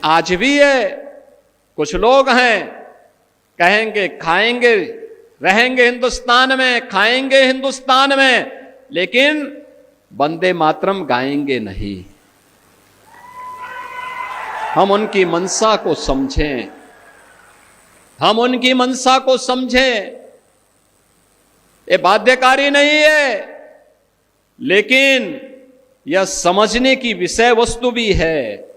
आज भी है। कुछ लोग हैं कहेंगे खाएंगे रहेंगे हिंदुस्तान में, खाएंगे हिंदुस्तान में, लेकिन वंदे मातरम गाएंगे नहीं। हम उनकी मंशा को समझें, हम उनकी मंशा को समझें। ये बाध्यकारी नहीं है, लेकिन यह समझने की विषय वस्तु भी है।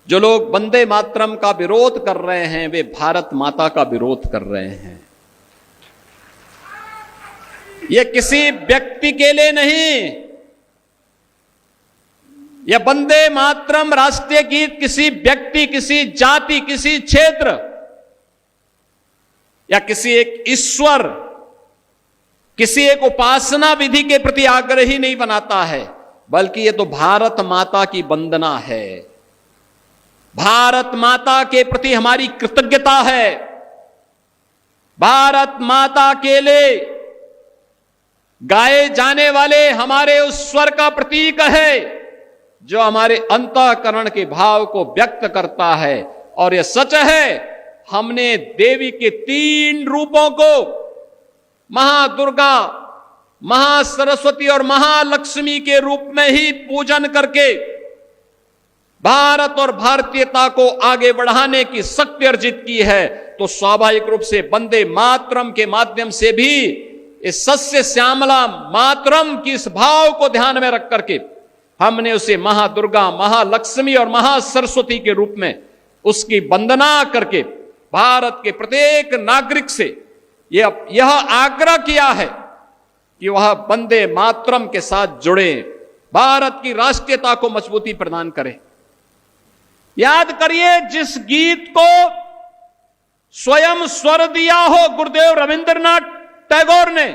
जो लोग वंदे मातरम का विरोध कर रहे हैं वे भारत माता का विरोध कर रहे हैं। यह किसी व्यक्ति के लिए नहीं, यह वंदे मातरम राष्ट्रीय गीत किसी व्यक्ति, किसी जाति, किसी क्षेत्र या किसी एक ईश्वर, किसी एक उपासना विधि के प्रति आग्रही नहीं बनाता है, बल्कि यह तो भारत माता की वंदना है। भारत माता के प्रति हमारी कृतज्ञता है। भारत माता के लिए गाए जाने वाले हमारे उस स्वर का प्रतीक है जो हमारे अंतःकरण के भाव को व्यक्त करता है। और यह सच है, हमने देवी के 3 रूपों को महादुर्गा, महासरस्वती और महालक्ष्मी के रूप में ही पूजन करके भारत और भारतीयता को आगे बढ़ाने की शक्ति अर्जित की है। तो स्वाभाविक रूप से वंदे मातरम के माध्यम से भी इस सस्य श्यामला मातरम की इस भाव को ध्यान में रख करके हमने उसे महादुर्गा, महालक्ष्मी और महासरस्वती के रूप में उसकी वंदना करके भारत के प्रत्येक नागरिक से यह आग्रह किया है कि वह वंदे मातरम के साथ जुड़े, भारत की राष्ट्रीयता को मजबूती प्रदान करें। याद करिए, जिस गीत को स्वयं स्वर दिया हो गुरुदेव रविंद्रनाथ टैगोर ने,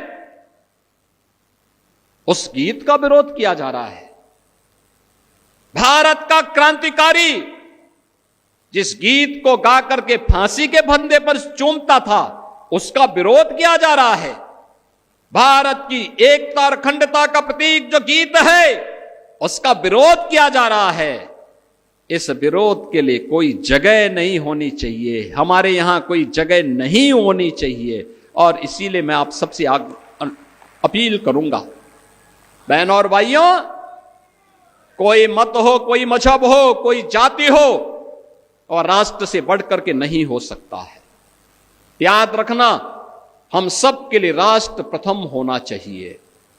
उस गीत का विरोध किया जा रहा है। भारत का क्रांतिकारी जिस गीत को गा करके फांसी के फंदे पर चूमता था, उसका विरोध किया जा रहा है। भारत की एकता और अखंडता का प्रतीक जो गीत है, उसका विरोध किया जा रहा है। इस विरोध के लिए कोई जगह नहीं होनी चाहिए, हमारे यहां कोई जगह नहीं होनी चाहिए। और इसीलिए मैं आप सबसे अपील करूंगा, बहनों और भाइयों, कोई मत हो, कोई मजहब हो, कोई जाति हो, और राष्ट्र से बढ़कर के नहीं हो सकता है। याद रखना, हम सब के लिए राष्ट्र प्रथम होना चाहिए।